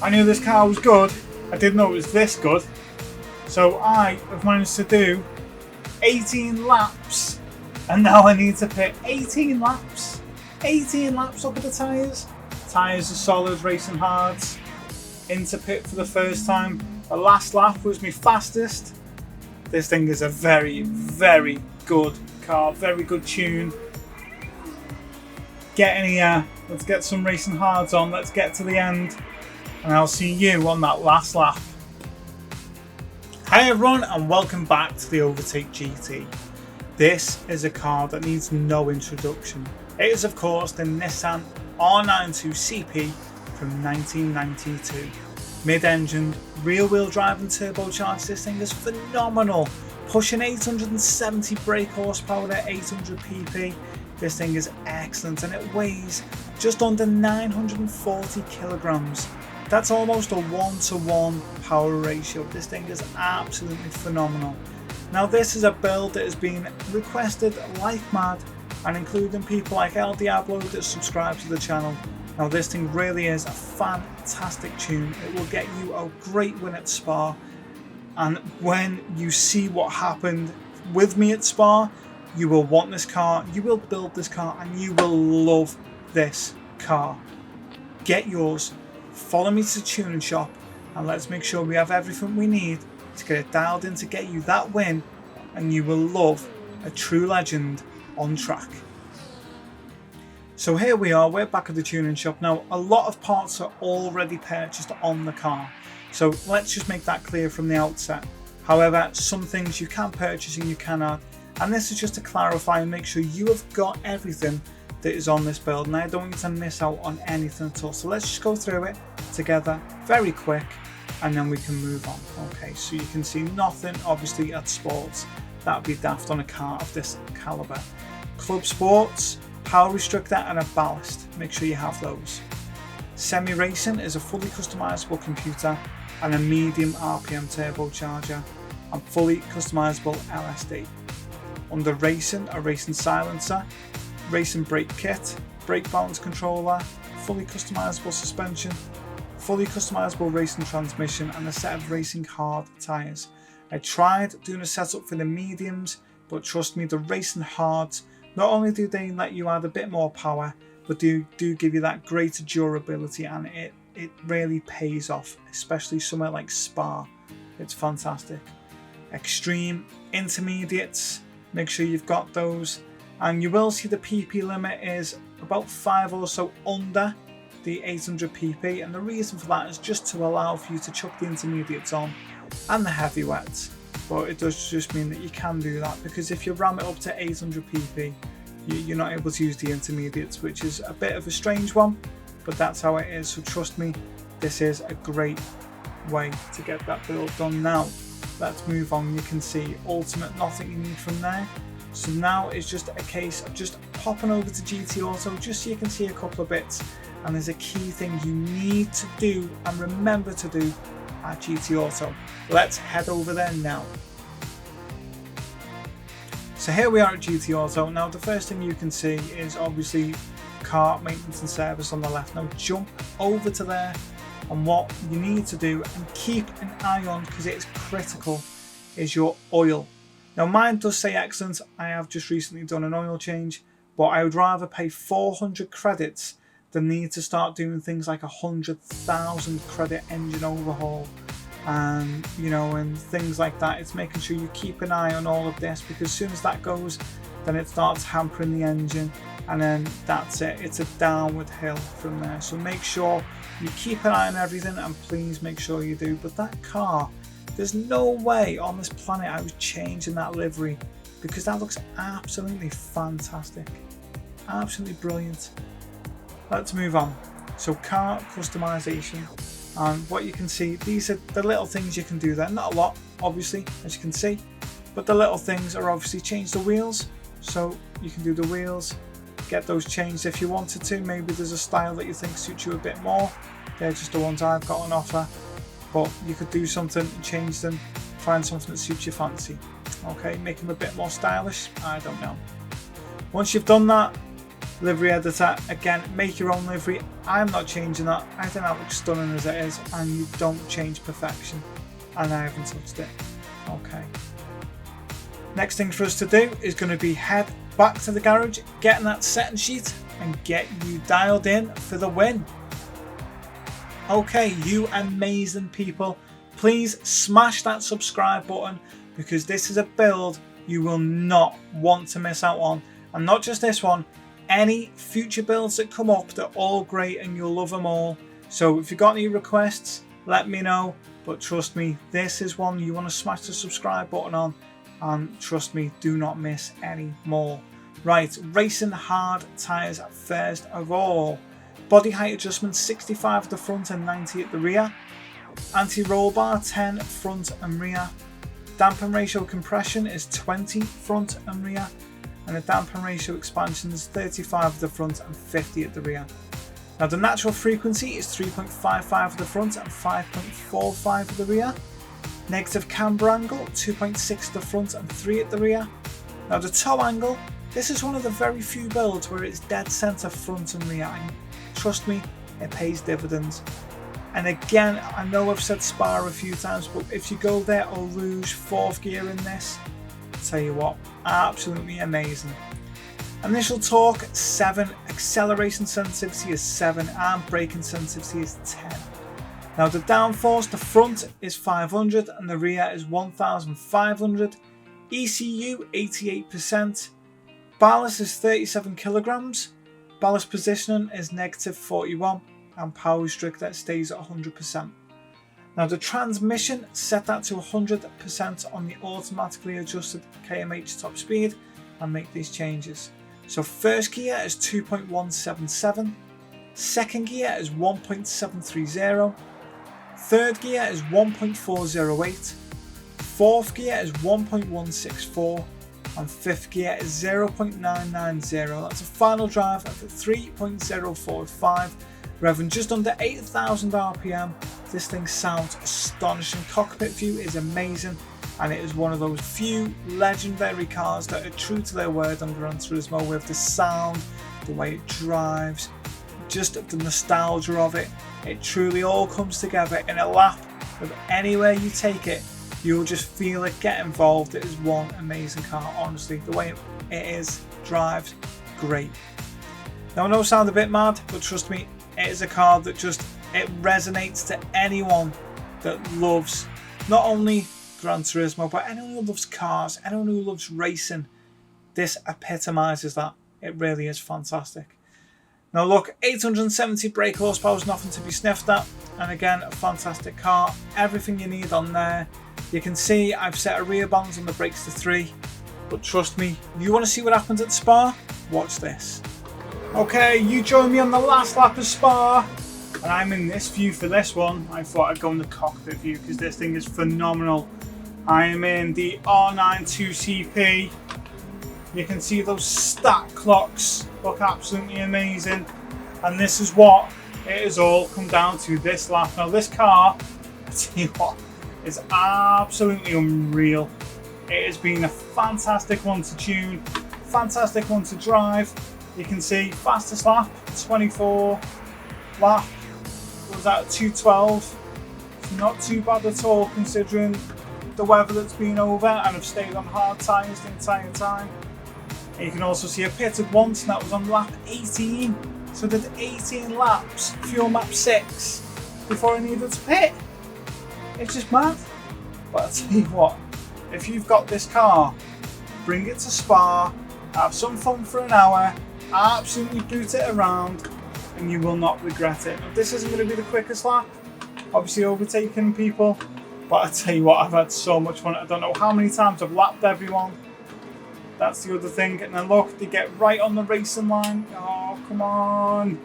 I knew this car was good, I didn't know it was this good. So I have managed to do 18 laps, and now I need to pit 18 laps. 18 laps up at the tyres. Tyres are solid, racing hard. Into pit for the first time. The last lap was my fastest. This thing is a very, very good car, very good tune. Get in here, let's get some racing hards on, let's get to the end, and I'll see you on that last lap. Hi everyone, and welcome back to the Overtake GT. This is a car that needs no introduction. It is of course the Nissan R92CP from 1992. Mid-engined, rear-wheel drive and turbocharged, this thing is phenomenal. Pushing 870 brake horsepower at 800PP. This thing is excellent, and it weighs just under 940 kilograms. That's almost a 1-to-1 power ratio. This thing is absolutely phenomenal. Now this is a build that has been requested like mad, and including people like El Diablo that subscribe to the channel. Now this thing really is a fantastic tune. It will get you a great win at Spa, and when you see what happened with me at Spa, you will want this car, you will build this car, and you will love this car. Get yours, follow me to the tuning shop, and let's make sure we have everything we need to get it dialed in to get you that win, and you will love a true legend on track. So here we are, we're back at the tuning shop. Now a lot of parts are already purchased on the car, so let's just make that clear from the outset. However, some things you can purchase and you cannot, and this is just to clarify and make sure you have got everything that is on this build, and I don't want you to miss out on anything at all. So let's just go through it together very quick, and then we can move on. Okay, so you can see nothing obviously at sports. That would be daft on a car of this caliber. Club sports, power restrictor and a ballast, make sure you have those. Semi racing is a fully customizable computer and a medium RPM turbocharger and fully customizable LSD. Under racing, a racing silencer, racing brake kit, brake balance controller, fully customizable suspension, fully customizable racing transmission, and a set of racing hard tyres. I tried doing a setup for the mediums, but trust me, the racing hards, not only do they let you add a bit more power, but do give you that greater durability, and it really pays off, especially somewhere like Spa. It's fantastic. Extreme intermediates, make sure you've got those, and you will see the PP limit is about 5 or so under the 800PP, and the reason for that is just to allow for you to chuck the intermediates on and the heavyweights. But it does just mean that you can do that, because if you ram it up to 800PP, you're not able to use the intermediates, which is a bit of a strange one, but that's how it is. So trust me, this is a great way to get that build done. Now let's move on. You can see ultimate, nothing you need from there. So now it's just a case of just popping over to GT Auto just so you can see a couple of bits, and there's a key thing you need to do and remember to do at GT Auto. Let's head over there now. So here we are at GT Auto. Now the first thing you can see is obviously car maintenance and service on the left. Now jump over to there, and what you need to do and keep an eye on, because it's critical, is your oil. Now mine does say excellent. I have just recently done an oil change, but I would rather pay 400 credits than need to start doing things like 100,000 credit engine overhaul, and and things like that. It's making sure you keep an eye on all of this, because as soon as that goes, then it starts hampering the engine, and then that's it. It's a downward hill from there. So make sure you keep an eye on everything, and please make sure you do. But that car, there's no way on this planet I was changing that livery, because that looks absolutely fantastic, absolutely brilliant. Let's move on. So car customization, and what you can see, these are the little things you can do there. Not a lot obviously, as you can see, but the little things are obviously change the wheels. So you can do the wheels, get those changed if you wanted to. Maybe there's a style that you think suits you a bit more. They're just the ones I've got on offer, but you could do something and change them, find something that suits your fancy. Okay, make them a bit more stylish, I don't know. Once you've done that, livery editor, again, make your own livery. I'm not changing that. I think that looks stunning as it is, and you don't change perfection, and I haven't touched it. Okay. Next thing for us to do is going to be head back to the garage, getting that setting sheet, and get you dialed in for the win. Okay, you amazing people, please smash that subscribe button, because this is a build you will not want to miss out on. And not just this one, any future builds that come up, they're all great and you'll love them all. So if you've got any requests, let me know. But trust me, this is one you want to smash the subscribe button on. And trust me, do not miss any more. Right, racing hard tyres first of all. Body height adjustment 65 at the front and 90 at the rear. Anti-roll bar 10 front and rear. Dampen ratio compression is 20 front and rear. And the dampen ratio expansion is 35 at the front and 50 at the rear. Now the natural frequency is 3.55 at the front and 5.45 at the rear. Negative camber angle 2.6 at the front and 3 at the rear. Now the toe angle, this is one of the very few builds where it's dead centre front and rear, and trust me, it pays dividends. And again, I know I've said Spa a few times, but if you go there Eau Rouge 4th gear in this, I'll tell you what, absolutely amazing. Initial torque 7, acceleration sensitivity is 7, and braking sensitivity is 10. Now the downforce, the front is 500 and the rear is 1500. ECU 88%. Ballast is 37 kilograms. Ballast positioning is -41, and power restrictor stays at 100%. Now the transmission, set that to 100% on the automatically adjusted kmh top speed, and make these changes. So first gear is 2.177, second gear is 1.730, third gear is 1.408, fourth gear is 1.164, and fifth gear is 0.990. That's a final drive of 3.045, revving just under 8,000 RPM. This thing sounds astonishing. Cockpit view is amazing, and it is one of those few legendary cars that are true to their word on Gran Turismo, with the sound, the way it drives, just the nostalgia of it. It truly all comes together in a lap. With anywhere you take it, you'll just feel it get involved. It is one amazing car, honestly. The way it is, drives, great. Now I know I sound a bit mad, but trust me, it is a car that it resonates to anyone that loves not only Gran Turismo, but anyone who loves cars, anyone who loves racing. This epitomises that. It really is fantastic. Now look, 870 brake horsepower is nothing to be sniffed at, and again, a fantastic car. Everything you need on there. You can see I've set a rear balance on the brakes to 3, but trust me, you want to see what happens at Spa? Watch this. Okay, you join me on the last lap of Spa, and I'm in this view for this one. I thought I'd go in the cockpit view because this thing is phenomenal. I am in the R92CP. You can see those stat clocks look absolutely amazing, and this is what it has all come down to this lap. Now this car, I tell you what, is absolutely unreal. It has been a fantastic one to tune, fantastic one to drive. You can see fastest lap, 24 lap, was at 2:12. It's not too bad at all considering the weather that's been over, and I've stayed on hard tyres the entire time. And you can also see I pitted once, and that was on lap 18. So I did 18 laps, fuel map 6, before I needed to pit. It's just mad. But I'll tell you what, if you've got this car, bring it to Spa, have some fun for an hour, absolutely boot it around, and you will not regret it. This isn't going to be the quickest lap, obviously overtaking people, but I tell you what, I've had so much fun. I don't know how many times I've lapped everyone. That's the other thing. And then look, they get right on the racing line. Oh, come on.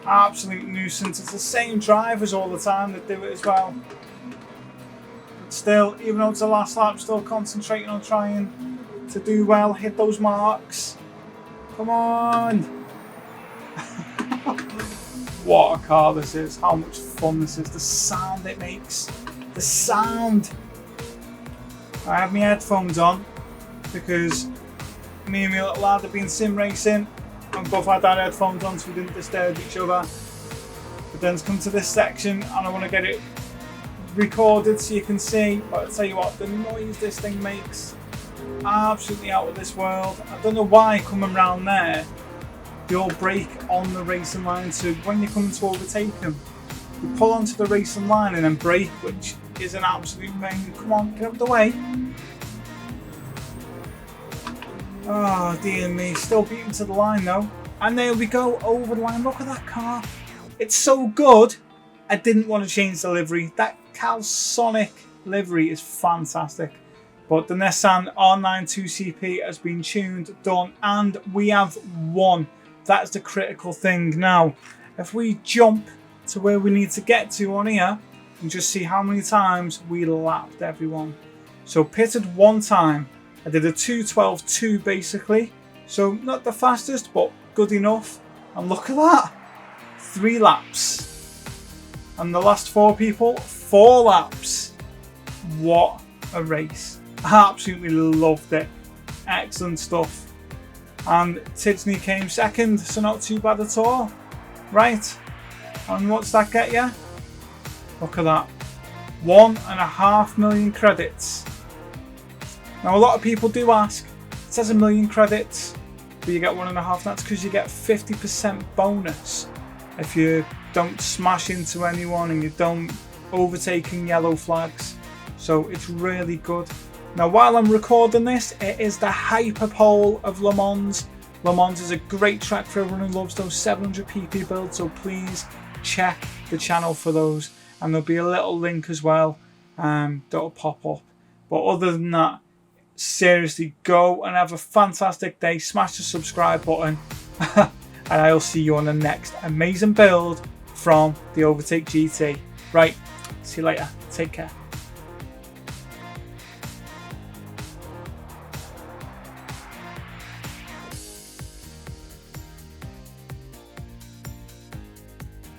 Absolute nuisance. It's the same drivers all the time that do it as well. But still, even though it's the last lap, still concentrating on trying to do well, hit those marks. Come on. What a car this is. How much fun this is. The sound it makes. The sound. I have my headphones on because me and my little lad have been sim racing, and both had our headphones on so we didn't disturb each other. But then it's come to this section and I want to get it recorded so you can see. But I'll tell you what, the noise this thing makes, absolutely out of this world. I don't know why coming round there you'll brake on the racing line, so when you're coming to overtake them you pull onto the racing line and then brake, which is an absolute pain. Come on, get out of the way. Oh dear me, still beating to the line though. And there we go, over the line. Look at that car. It's so good, I didn't want to change the livery. That Calsonic livery is fantastic. But the Nissan R92CP has been tuned, done, and we have won. That's the critical thing. Now, if we jump to where we need to get to on here and just see how many times we lapped everyone. So pitted one time. I did a 2:12.2 basically. So not the fastest, but good enough. And look at that. 3 laps. And the last 4 people, 4 laps. What a race. I absolutely loved it. Excellent stuff. And Tidsney came second, so not too bad at all. Right. And what's that get you? Look at that. 1.5 million credits. Now a lot of people do ask, it says 1 million credits, but you get 1.5. That's because you get 50% bonus if you don't smash into anyone and you don't overtake in yellow flags. So it's really good. Now while I'm recording this, it is the hyperpole of Le Mans. Le Mans is a great track for everyone who loves those 700PP builds, so please check the channel for those. And there'll be a little link as well that'll pop up. But other than that, seriously, go and have a fantastic day. Smash the subscribe button. And I'll see you on the next amazing build from the Overtake GT. Right, see you later. Take care.